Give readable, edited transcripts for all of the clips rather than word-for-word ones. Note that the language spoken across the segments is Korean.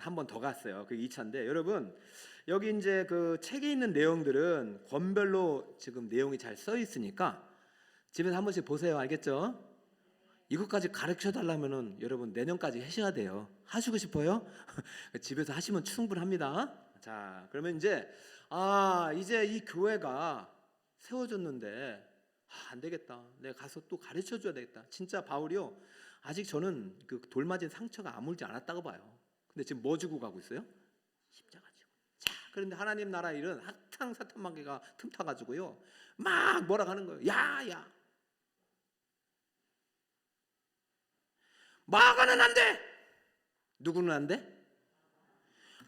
한 번 더 갔어요. 그게 2차인데 여러분 여기 이제 그 책에 있는 내용들은 권별로 지금 내용이 잘 써 있으니까 집에서 한 번씩 보세요. 알겠죠? 이것까지 가르쳐 달라면은 여러분 내년까지 하셔야 돼요. 하시고 싶어요? 집에서 하시면 충분합니다. 자, 그러면 이제 이 교회가 세워졌는데 안 되겠다. 내가 가서 또 가르쳐 줘야 되겠다. 진짜 바울이요. 아직 저는 그 돌 맞은 상처가 아물지 않았다고 봐요. 근데 지금 뭐 주고 가고 있어요? 십자가 지고. 자, 그런데 하나님 나라 일은 학탕 사탕만개가 틈타가지고요. 막 뭐라 하는 거예요. 야. 마가는 안 돼. 누구는 안 돼?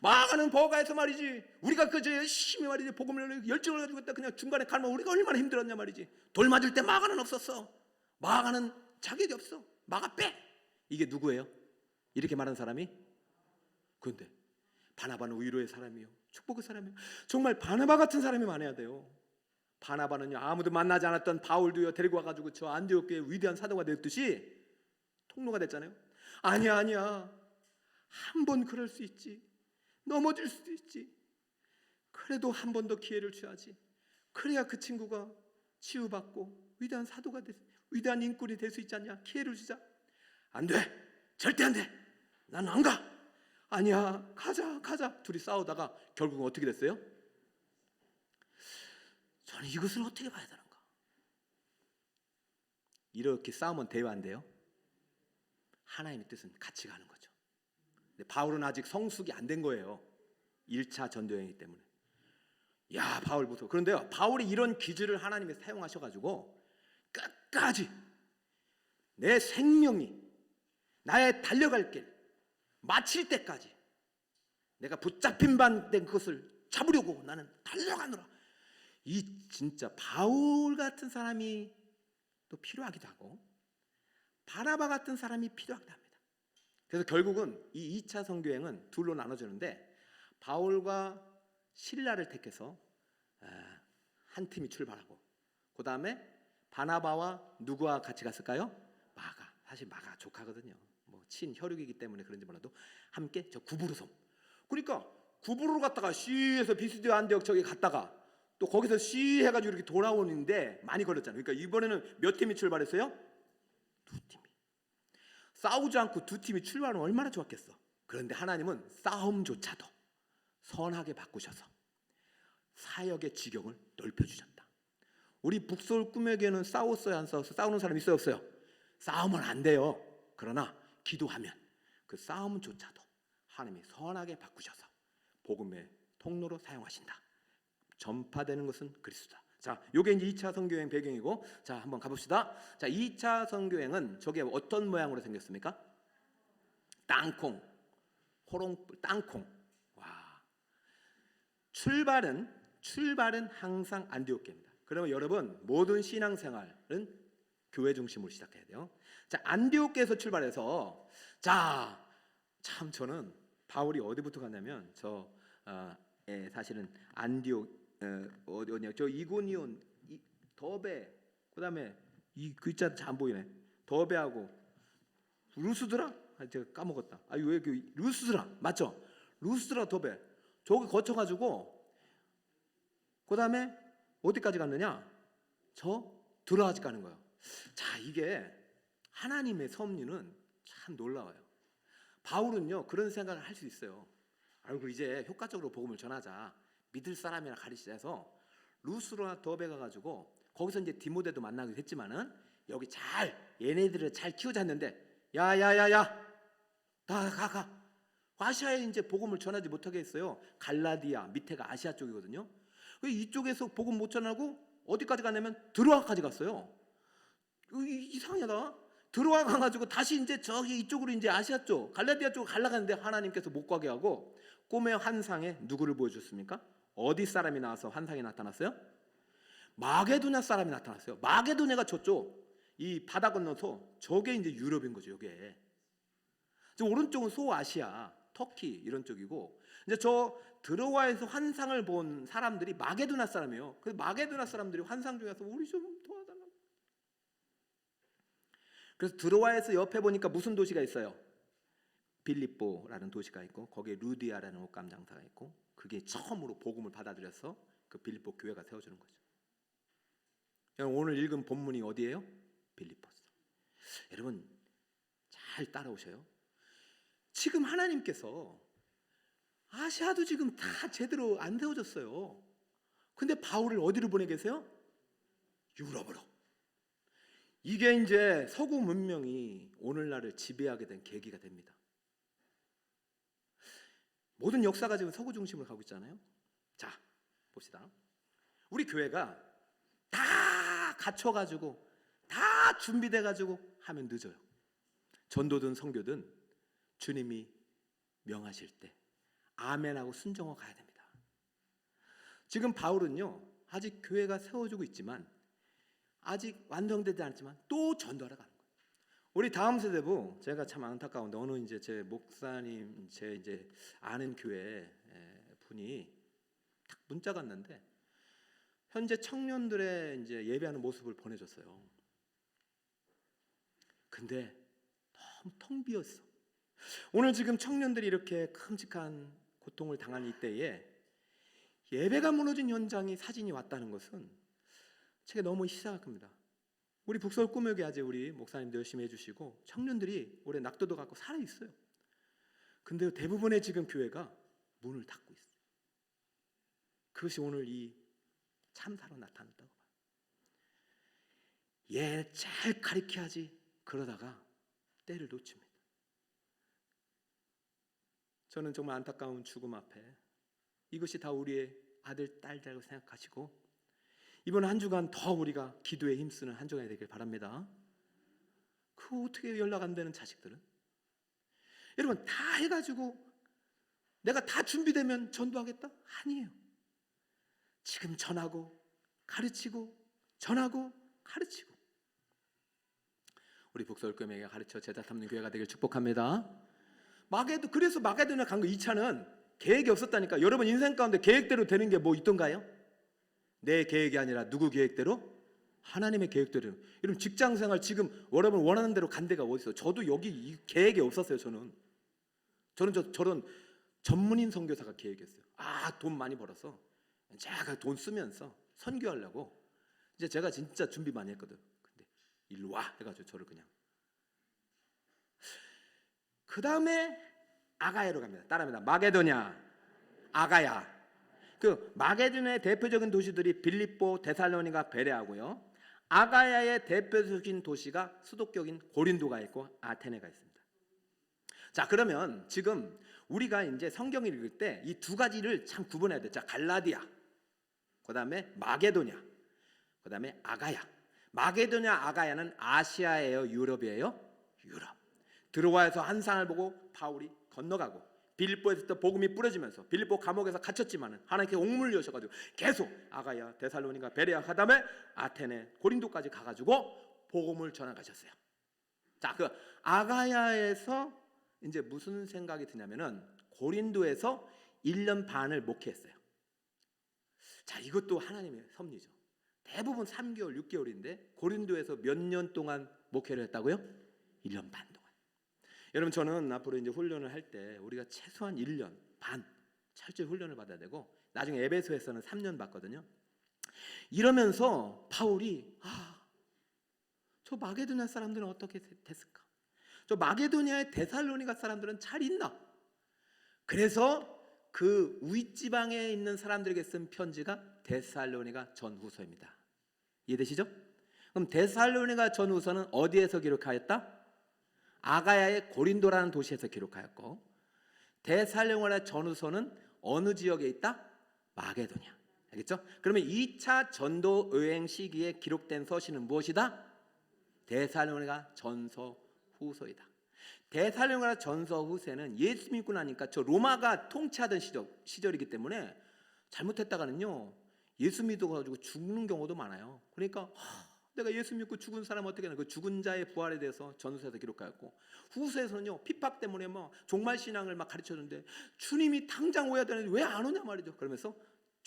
마가는 버가에서 말이지. 우리가 그저 열심히 말이지 복음을 열정을 가지고 있다. 그냥 중간에 가면 우리가 얼마나 힘들었냐 말이지. 돌 맞을 때 마가는 없었어. 마가는 자격이 없어. 마가 빼. 이게 누구예요? 이렇게 말하는 사람이? 그런데 바나바는 위로의 사람이요, 축복의 사람이요. 정말 바나바 같은 사람이 많아야 돼요. 바나바는요 아무도 만나지 않았던 바울도요 데리고 와가지고 저 안디옥 교회 위대한 사도가 됐듯이 통로가 됐잖아요. 아니야. 한 번 그럴 수 있지. 넘어질 수도 있지. 그래도 한 번 더 기회를 줘야지. 그래야 그 친구가 치유받고 위대한 사도가 될 수, 위대한 인권이 될 수 있지 않냐. 기회를 주자. 안 돼. 절대 안 돼. 난 안 가. 아니야. 가자. 둘이 싸우다가 결국은 어떻게 됐어요? 저는 이것을 어떻게 봐야 되는가? 이렇게 싸우면 돼요, 안 돼요? 하나님의 뜻은 같이 가는 거죠. 근데 바울은 아직 성숙이 안 된 거예요. 1차 전도여행이기 때문에. 야, 바울부터. 그런데요, 바울이 이런 기질을 하나님이 사용하셔가지고 끝까지 내 생명이 나의 달려갈 길 마칠 때까지 내가 붙잡힌 바 된 그것을 잡으려고 나는 달려가노라. 이 진짜 바울 같은 사람이 또 필요하기도 하고 바나바 같은 사람이 필요하기도 합니다. 그래서 결국은 이 2차 선교행은 둘로 나눠지는데 바울과 실라를 택해서 한 팀이 출발하고 그 다음에 바나바와 누구와 같이 갔을까요? 마가. 사실 마가 조카거든요. 뭐 친혈육이기 때문에 그런지 몰라도 함께 저 구브로 섬. 그러니까 구브로로 갔다가 시에서 비스드 안디옥 저기 갔다가 또 거기서 시 해가지고 이렇게 돌아오는데 많이 걸렸잖아요. 그러니까 이번에는 몇 팀이 출발했어요? 두 팀이. 싸우지 않고 두 팀이 출발하면 얼마나 좋았겠어. 그런데 하나님은 싸움조차도 선하게 바꾸셔서 사역의 지경을 넓혀주셨다. 우리 북서울 꿈에게는 싸웠어요, 안 싸웠어요? 싸우는 사람 있어요, 없어요? 싸우면 안 돼요. 그러나 기도하면 그 싸움조차도 하나님이 선하게 바꾸셔서 복음의 통로로 사용하신다. 전파되는 것은 그리스도다. 자, 요게 이제 2차 선교여행 배경이고, 자, 한번 가봅시다. 자, 2차 선교여행은 저게 어떤 모양으로 생겼습니까? 땅콩, 호롱불, 땅콩. 와, 출발은 항상 안디옥교입니다. 그러면 여러분 모든 신앙생활은 교회 중심으로 시작해야 돼요. 자, 안디옥교에서 출발해서 참 저는 바울이 어디부터 갔냐면 사실은 안디옥 어디냐 저 이고니온 더베 그다음에 이 글자 잘 안 보이네. 더베하고 루스드라 제가 까먹었다. 왜 그 루스드라 맞죠? 루스드라 더베 저기 거쳐가지고 그다음에 어디까지 갔느냐? 저 드라까지 가는 거예요. 자, 이게 하나님의 섭리는 참 놀라워요. 바울은요 그런 생각을 할 수 있어요. 아이고 이제 효과적으로 복음을 전하자. 믿을 사람이나 가르치자 해서 루스로나 더베 가가지고 거기서 이제 디모데도 만나기도 했지만은 여기 얘네들을 잘 키우자 했는데 야야야야 다 가 아시아에 이제 복음을 전하지 못하게 했어요. 갈라디아 밑에가 아시아 쪽이거든요. 이쪽에서 복음 못 전하고 어디까지 갔냐면 드로아까지 갔어요. 이상하다. 드로아 가가지고 다시 이제 저기 이쪽으로 이제 아시아 쪽 갈라디아 쪽으로 가려가는데 하나님께서 못 가게 하고 꿈의 환상에 누구를 보여줬습니까? 어디 사람이 나와서 환상이 나타났어요? 마게도냐 사람이 나타났어요. 마게도냐가 저쪽 이 바다 건너서 저게 이제 유럽인 거죠. 이게 저 오른쪽은 소아시아 터키 이런 쪽이고 이제 저 드로아에서 환상을 본 사람들이 마게도냐 사람이에요. 그 마게도냐 사람들이 환상 중에서 우리 좀 도와달라고. 그래서 드로아에서 옆에 보니까 무슨 도시가 있어요? 빌립보라는 도시가 있고 거기에 루디아라는 옷감 장사가 있고 그게 처음으로 복음을 받아들여서 그 빌립보 교회가 세워주는 거죠. 오늘 읽은 본문이 어디예요? 빌립보서. 여러분 잘 따라오셔요. 지금 하나님께서 아시아도 지금 다 제대로 안 세워졌어요. 근데 바울을 어디로 보내 계세요? 유럽으로. 이게 이제 서구 문명이 오늘날을 지배하게 된 계기가 됩니다. 모든 역사가 지금 서구 중심으로 가고 있잖아요. 자, 봅시다. 우리 교회가 다 갖춰가지고 다 준비돼가지고 하면 늦어요. 전도든 선교든 주님이 명하실 때 아멘하고 순종하고 가야 됩니다. 지금 바울은요 아직 교회가 세워지고 있지만 아직 완성되지 않지만 또 전도하러 가는 거예요. 우리 다음 세대부 제가 참 안타까운데 어느 이제 제 목사님 제 이제 아는 교회 분이 딱 문자가 왔는데 현재 청년들의 이제 예배하는 모습을 보내줬어요. 근데 너무 텅 비었어. 오늘 지금 청년들이 이렇게 끔찍한 고통을 당한 이때에 예배가 무너진 현장이 사진이 왔다는 것은 제가 너무 시사합니다. 우리 북서울 꿈의 아재 우리 목사님도 열심히 해주시고 청년들이 올해 낙도도 갖고 살아 있어요. 근데 대부분의 지금 교회가 문을 닫고 있어요. 그것이 오늘 이 참사로 나타났다고 봐요. 얘 잘 가리켜야지 그러다가 때를 놓칩니다. 저는 정말 안타까운 죽음 앞에 이것이 다 우리의 아들, 딸이라고 생각하시고 이번 한 주간 더 우리가 기도에 힘쓰는 한 주간이 되길 바랍니다. 그 어떻게 연락 안 되는 자식들은? 여러분 다 해가지고 내가 다 준비되면 전도하겠다? 아니에요. 지금 전하고 가르치고 전하고 가르치고 우리 북서울교회에 가르쳐 제자 삼는 교회가 되길 축복합니다. 그래서 마게도냐 간 거 2차는 계획이 없었다니까. 여러분 인생 가운데 계획대로 되는 게 뭐 있던가요? 내 계획이 아니라 누구 계획대로? 하나님의 계획대로. 여러분 직장생활 지금 여러분 원하는 대로 간 데가 어디 있어요? 저도 여기 이 계획이 없었어요. 저는 저런 전문인 선교사가 계획이었어요. 돈 많이 벌어서 제가 돈 쓰면서 선교하려고 이제 제가 진짜 준비 많이 했거든. 근데 일로 와 해가지고 저를 그냥. 그 다음에 아가야로 갑니다. 따라합니다. 마게도냐, 아가야. 그 마게도냐의 대표적인 도시들이 빌립보, 데살로니가, 베레아고요. 아가야의 대표적인 도시가 수도격인 고린도가 있고 아테네가 있습니다. 자, 그러면 지금 우리가 이제 성경을 읽을 때 이 두 가지를 참 구분해야 돼. 자, 갈라디아, 그 다음에 마게도냐, 그 다음에 아가야. 마게도냐, 아가야는 아시아예요, 유럽이에요? 유럽. 드로아에서 한 상을 보고 바울이 건너가고 빌립보에서 또 복음이 뿌려지면서 빌립보 감옥에서 갇혔지만은 하나님께 옥물려셔가지고 계속 아가야, 데살로니가, 베레아, 그다음에 아테네, 고린도까지 가가지고 복음을 전해가셨어요. 자, 그 아가야에서 이제 무슨 생각이 드냐면은 고린도에서 1년 반을 목회했어요. 자, 이것도 하나님의 섭리죠. 대부분 3개월, 6개월인데 고린도에서 몇 년 동안 목회를 했다고요? 1년 반 동안. 여러분 저는 앞으로 이제 훈련을 할 때 우리가 최소한 1년 반 철저히 훈련을 받아야 되고 나중에 에베소에서는 3년 받거든요. 이러면서 바울이 저 마게도냐 사람들은 어떻게 됐을까? 저 마게도냐의 데살로니가 사람들은 잘 있나? 그래서 그 윗지방에 있는 사람들에게 쓴 편지가 데살로니가 전후서입니다. 이해되시죠? 그럼 데살로니가 전후서는 어디에서 기록하였다? 아가야의 고린도라는 도시에서 기록하였고 데살로니가 전후서는 어느 지역에 있다? 마게도냐. 알겠죠? 그러면 2차 전도 여행 시기에 기록된 서신은 무엇이다? 데살로니가 전서 후서이다. 데살로니가 전서 후서는 예수 믿고 나니까 저 로마가 통치하던 시절이기 때문에 잘못했다가는요 예수 믿어가지고 죽는 경우도 많아요. 그러니까 내가 예수 믿고 죽은 사람 어떻게 하나? 그 죽은 자의 부활에 대해서 전후서에서 기록하였고 후서에서는요 핍박 때문에 종말 신앙을 막 가르쳐주는데 주님이 당장 오야 되는데 왜 안 오냐 말이죠. 그러면서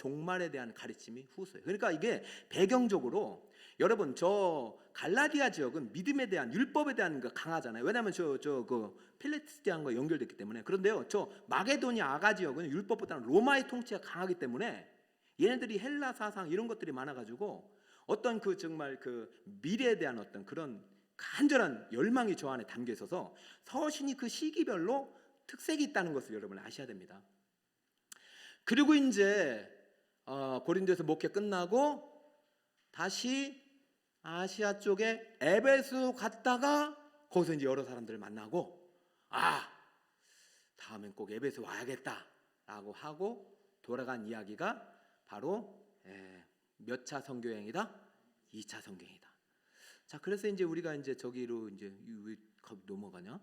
종말에 대한 가르침이 후서예요. 그러니까 이게 배경적으로 여러분 저 갈라디아 지역은 믿음에 대한 율법에 대한 거 강하잖아요. 왜냐하면 그 필리스티안과 연결됐기 때문에. 그런데요, 저 마게도니아 아가 지역은 율법보다는 로마의 통치가 강하기 때문에 얘네들이 헬라 사상 이런 것들이 많아가지고 어떤 그 정말 그 미래에 대한 어떤 그런 간절한 열망이 저 안에 담겨 있어서 서신이 그 시기별로 특색이 있다는 것을 여러분 아셔야 됩니다. 그리고 이제 고린도에서 목회 끝나고 다시 아시아 쪽에 에베소 갔다가 거기서 이제 여러 사람들을 만나고 다음엔 꼭 에베소 와야겠다라고 하고 돌아간 이야기가 바로 몇 차 선교여행이다? 2차 선교여행이다. 자, 그래서 이제 우리가 이제 저기로 이제 왜 넘어가냐?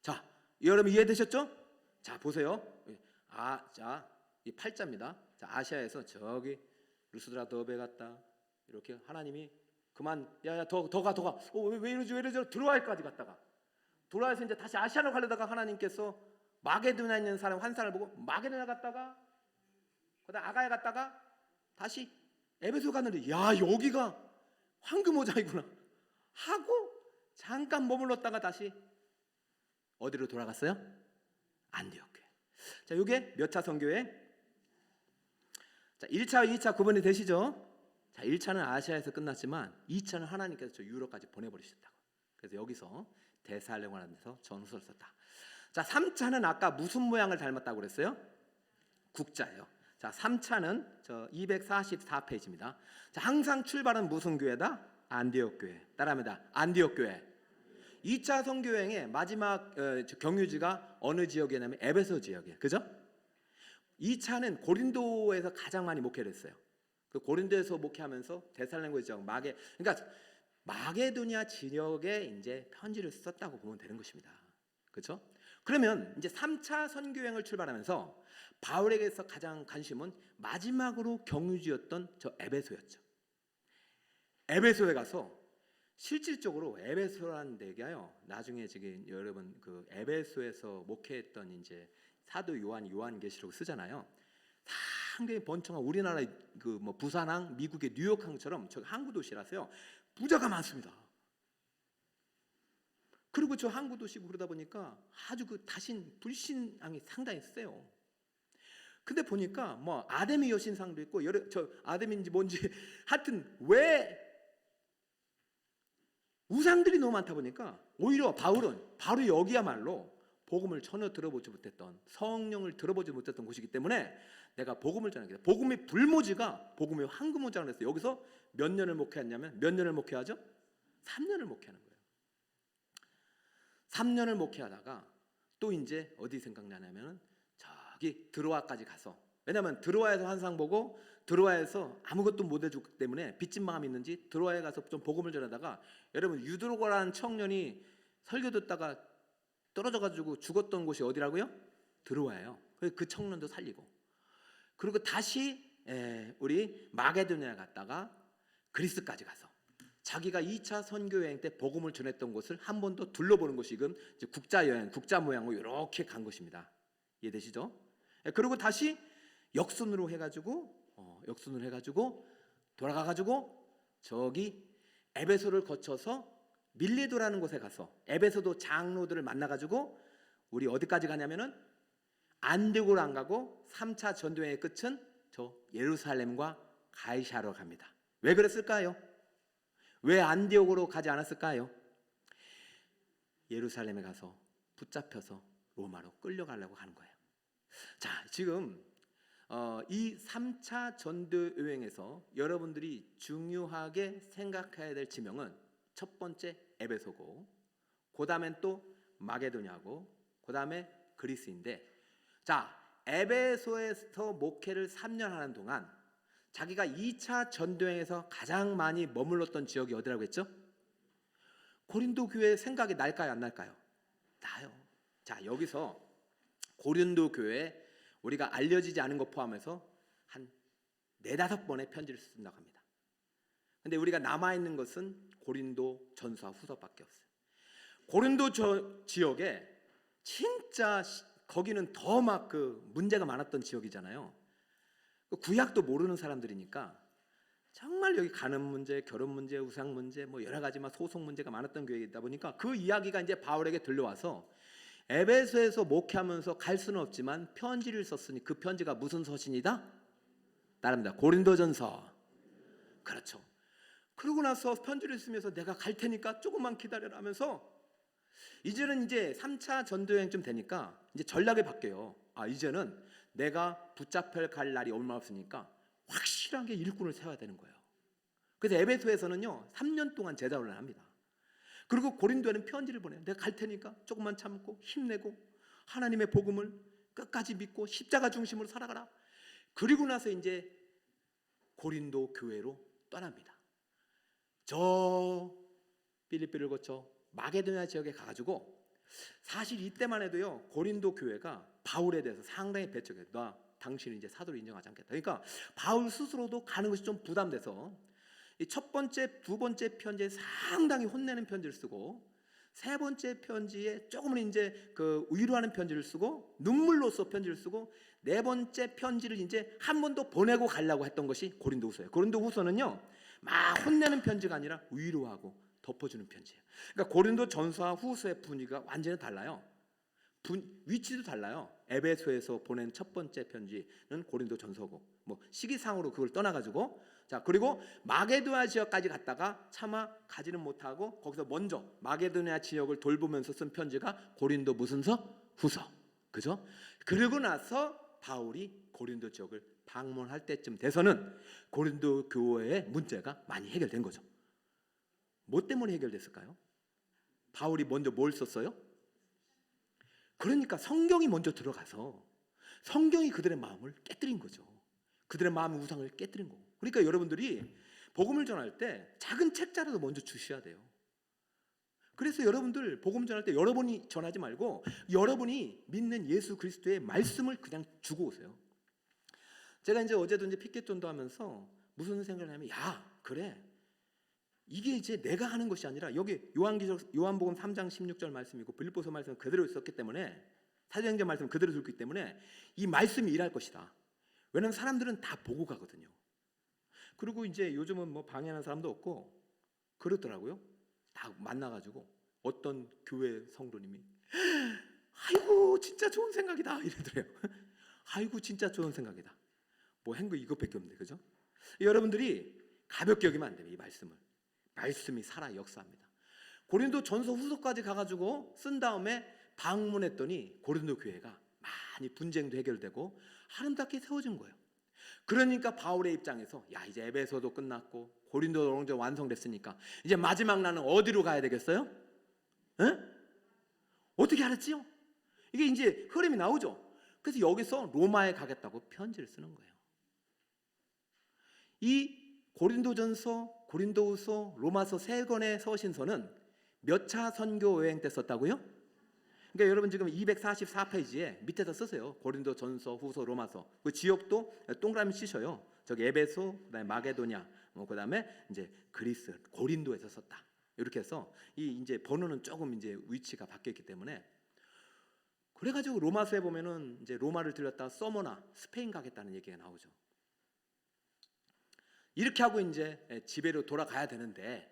자, 여러분 이해되셨죠? 자, 보세요. 자, 이 8자입니다. 자, 아시아에서 저기 루스드라 더베 갔다. 이렇게 하나님이 그만 더 가. 왜 이러지 들어와까지 갔다가 돌아와서 이제 다시 아시아로 가려다가 하나님께서 마게도냐 있는 사람 한 사람을 보고 마게도냐 갔다가 그다음 아가야 갔다가 다시 에베소 가는데 여기가 황금오자이구나 하고 잠깐 머물렀다가 다시 어디로 돌아갔어요? 안디옥 교회. 자, 이게 몇 차 선교회? 자, 1차, 2차 구분이 되시죠? 자, 1차는 아시아에서 끝났지만 2차는 하나님께서 저 유럽까지 보내버리셨다고. 그래서 여기서 데살로니가라는 데서 전서를 썼다. 자, 3차는 아까 무슨 모양을 닮았다고 그랬어요? 국자예요. 자, 3차는 저 244페이지입니다. 자, 항상 출발은 무슨 교회다? 안디옥 교회. 따라합니다. 안디옥 교회. 2차 선교여행의 마지막 경유지가 어느 지역이냐면 에베소 지역이에요. 그죠? 2차는 고린도에서 가장 많이 목회를 했어요. 그 고린도에서 목회하면서 데살로니가 지역 그러니까 마게도니아 지역에 이제 편지를 썼다고 보면 되는 것입니다. 그렇죠? 그러면 이제 3차 선교여행을 출발하면서 바울에게서 가장 관심은 마지막으로 경유지였던 저 에베소였죠. 에베소에 가서 실질적으로 에베소라는 데가요. 나중에 지금 여러분 그 에베소에서 목회했던 이제 사도 요한계시록 쓰잖아요. 상당히 번창한 우리나라 그 뭐 부산항, 미국의 뉴욕항처럼 저 항구 도시라서요. 부자가 많습니다. 그리고 저 항구 도시고 그러다 보니까 아주 그 불신앙이 상당히 세요. 근데 보니까 뭐 아데미 여신상도 있고 저 아데미인지 뭔지 하여튼 왜 우상들이 너무 많다 보니까 오히려 바울은 바로 여기야말로 복음을 전혀 들어보지 못했던 성령을 들어보지 못했던 곳이기 때문에 내가 복음을 전하겠다. 복음의 불모지가 복음의 황금모자라 그랬어요. 여기서 몇 년을 목회했냐면 몇 년을 목회하죠? 3년을 목회하는 거예요. 3년을 목회하다가 또 이제 어디 생각나냐면 저기 드로아까지 가서 왜냐하면 드로아에서 환상 보고 드로아에서 아무것도 못 해줬기 때문에 빚진 마음이 있는지 드로아에 가서 좀 복음을 전하다가 여러분 유드로가라는 청년이 설교 듣다가 떨어져가지고 죽었던 곳이 어디라고요? 드로아예요. 그 청년도 살리고 그리고 다시 우리 마게도니아 갔다가 그리스까지 가서 자기가 2차 선교여행 때 복음을 전했던 곳을 한 번 더 둘러보는 것이 지금 국자여행, 국자 모양으로 이렇게 간 것입니다. 이해되시죠? 그리고 다시 역순으로 해가지고 돌아가가지고 저기 에베소를 거쳐서 밀레도라는 곳에 가서 에베소도 장로들을 만나가지고 우리 어디까지 가냐면은 안디옥으로 안 가고 3차 전도여행의 끝은 저 예루살렘과 가이사로 갑니다. 왜 그랬을까요? 왜 안디옥으로 가지 않았을까요? 예루살렘에 가서 붙잡혀서 로마로 끌려가려고 하는 거예요. 자, 지금 이 3차 전도여행에서 여러분들이 중요하게 생각해야 될 지명은 첫 번째 에베소고 그 다음엔 또 마게도냐고 그 다음에 그리스인데 자, 에베소에서 목회를 3년 하는 동안 자기가 2차 전도여행에서 가장 많이 머물렀던 지역이 어디라고 했죠? 고린도 교회 생각이 날까요 안 날까요? 나요. 자, 여기서 고린도 교회 우리가 알려지지 않은 것 포함해서 한 4-5번의 편지를 쓴다고 합니다. 근데 우리가 남아있는 것은 고린도 전서와 후서밖에 없어요. 고린도 지역에 진짜 거기는 더 막 그 문제가 많았던 지역이잖아요. 구약도 모르는 사람들이니까 정말 여기 가는 문제, 결혼 문제, 우상 문제, 뭐 여러 가지 소송 문제가 많았던 교회이다 보니까 그 이야기가 이제 바울에게 들려와서 에베소에서 목회하면서 갈 수는 없지만 편지를 썼으니 그 편지가 무슨 서신이다? 따릅니다. 고린도전서. 그렇죠. 그러고 나서 편지를 쓰면서 내가 갈 테니까 조금만 기다려라 하면서 이제는 이제 3차 전도여행쯤 되니까 이제 전략이 바뀌어요. 이제는 내가 붙잡혀 갈 날이 얼마 없으니까 확실하게 일꾼을 세워야 되는 거예요. 그래서 에베소에서는요 3년 동안 제자훈련을 합니다. 그리고 고린도에는 편지를 보내요. 내가 갈 테니까 조금만 참고 힘내고 하나님의 복음을 끝까지 믿고 십자가 중심으로 살아가라. 그리고 나서 이제 고린도 교회로 떠납니다. 저 필리핀을 거쳐 마게도냐 지역에 가가지고 사실 이때만 해도요 고린도 교회가 바울에 대해서 상당히 배척해요. 나 당신은 이제 사도를 인정하지 않겠다. 그러니까 바울 스스로도 가는 것이 좀 부담돼서 이 첫 번째, 두 번째 편지에 상당히 혼내는 편지를 쓰고 세 번째 편지에 조금은 이제 그 위로하는 편지를 쓰고 눈물로써 편지를 쓰고 네 번째 편지를 이제 한 번 더 보내고 가려고 했던 것이 고린도후서예요. 고린도후서는요 막 혼내는 편지가 아니라 위로하고 덮어주는 편지예요. 그러니까 고린도전서와 후서의 분위기가 완전히 달라요. 위치도 달라요. 에베소에서 보낸 첫 번째 편지는 고린도전서고 뭐 시기상으로 그걸 떠나가지고 자 그리고 마게도냐 지역까지 갔다가 차마 가지는 못하고 거기서 먼저 마게도냐 지역을 돌보면서 쓴 편지가 고린도 무슨 서? 후서. 그죠? 그러고 나서 바울이 고린도 지역을 방문할 때쯤 돼서는 고린도 교회의 문제가 많이 해결된 거죠. 뭐 때문에 해결됐을까요? 바울이 먼저 뭘 썼어요? 그러니까 성경이 먼저 들어가서 성경이 그들의 마음을 깨뜨린 거죠. 그들의 마음의 우상을 깨뜨린 거고. 그러니까 여러분들이 복음을 전할 때 작은 책자라도 먼저 주셔야 돼요. 그래서 여러분들 복음 전할 때 여러분이 전하지 말고 여러분이 믿는 예수 그리스도의 말씀을 그냥 주고 오세요. 제가 이제 어제도 이제 피켓 전도하면서 무슨 생각을 하냐면 그래 이게 이제 내가 하는 것이 아니라 여기 요한복음 3장 16절 말씀이고 빌립보서 말씀 그대로 있었기 때문에 사도행전 말씀 그대로 듣기 때문에 이 말씀이 일할 것이다. 왜냐하면 사람들은 다 보고 가거든요. 그리고 이제 요즘은 뭐 방해하는 사람도 없고 그렇더라고요. 다 만나가지고 어떤 교회 성도님이 아이고 진짜 좋은 생각이다 이러더래요. 아이고 진짜 좋은 생각이다. 뭐 한 거 이것밖에 없는데 그죠? 여러분들이 가볍게 여기면 안 돼요. 이 말씀이 살아 역사합니다. 고린도 전서 후서까지 가가지고 쓴 다음에 방문했더니 고린도 교회가 많이 분쟁도 해결되고 아름답게 세워진 거예요. 그러니까 바울의 입장에서 이제 에베소도 끝났고 고린도도 어느 정도 완성됐으니까 이제 마지막 날은 어디로 가야 되겠어요? 어떻게 알았지요? 이게 이제 흐름이 나오죠. 그래서 여기서 로마에 가겠다고 편지를 쓰는 거예요. 이 고린도전서, 고린도후서, 로마서 세 권의 서신서는 몇 차 선교 여행 때 썼다고요? 그러니까 여러분 지금 244페이지에 밑에다 쓰세요. 고린도전서, 후서, 로마서. 그 지역도 동그라미 치셔요. 저기 에베소, 그다음에 마게도냐, 그다음에 이제 그리스, 고린도에서 썼다. 이렇게 해서 이 이제 번호는 조금 이제 위치가 바뀌었기 때문에 그래가지고 로마서에 보면은 이제 로마를 들렸다 서머나 스페인 가겠다는 얘기가 나오죠. 이렇게 하고 이제 집에로 돌아가야 되는데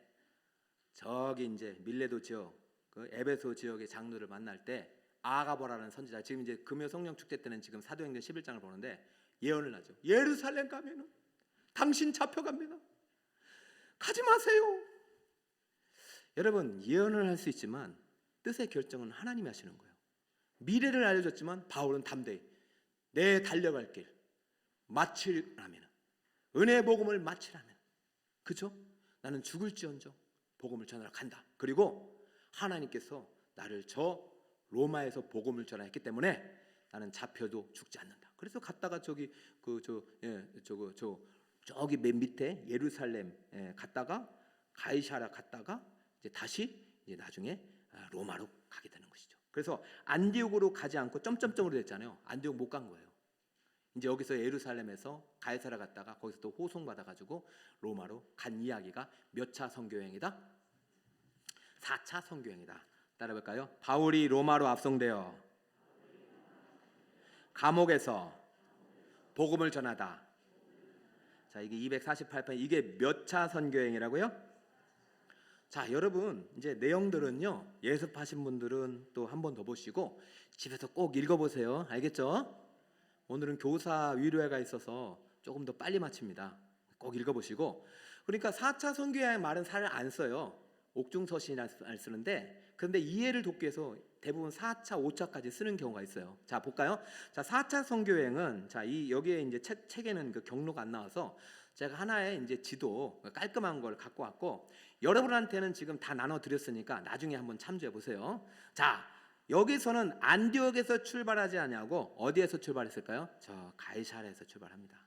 저기 이제 밀레도 지역, 그 에베소 지역의 장로를 만날 때 아가보라는 선지자 지금 이제 금요 성령 축제 때는 지금 사도행전 11장을 보는데 예언을 하죠. 예루살렘 가면은 당신 잡혀갑니다. 가지 마세요. 여러분 예언을 할 수 있지만 뜻의 결정은 하나님이 하시는 거예요. 미래를 알려줬지만 바울은 담대히 내 달려갈 길 마치라면 은혜의 복음을 마치라면 그죠? 나는 죽을지언정 복음을 전하러 간다. 그리고 하나님께서 나를 저 로마에서 복음을 전하였기 때문에 나는 잡혀도 죽지 않는다. 그래서 갔다가 저기 저기 맨 밑에 예루살렘 갔다가 가이사랴 갔다가 이제 다시 이제 나중에 로마로 가게 되는 것이죠. 그래서 안디옥으로 가지 않고 점점점으로 됐잖아요. 안디옥 못 간 거예요. 이제 여기서 예루살렘에서 가이사랴 갔다가 거기서 또 호송 받아가지고 로마로 간 이야기가 몇 차 선교여행이다? 4차 선교여행이다. 따라볼까요? 바울이 로마로 압송되어 감옥에서 복음을 전하다 자, 이게 248편, 이게 몇 차 선교행이라고요? 자, 여러분 이제 내용들은요, 예습하신 분들은 또 한 번 더 보시고 집에서 꼭 읽어보세요. 알겠죠? 오늘은 교사 위로회가 있어서 조금 더 빨리 마칩니다. 꼭 읽어보시고. 그러니까 4차 선교행 말은 잘 안 써요. 옥중서신이라 쓰는데, 그런데 이해를 돕기 위해서 대부분 4차, 5차까지 쓰는 경우가 있어요. 자, 볼까요? 자, 4차 선교행은, 자, 여기에 이제 책에는 그 경로가 안 나와서 제가 하나의 이제 지도 깔끔한 걸 갖고 왔고, 여러분한테는 지금 다 나눠 드렸으니까 나중에 한번 참조해 보세요. 자, 여기서는 안디옥에서 출발하지 않냐고, 어디에서 출발했을까요? 저 가이사랴에서 출발합니다.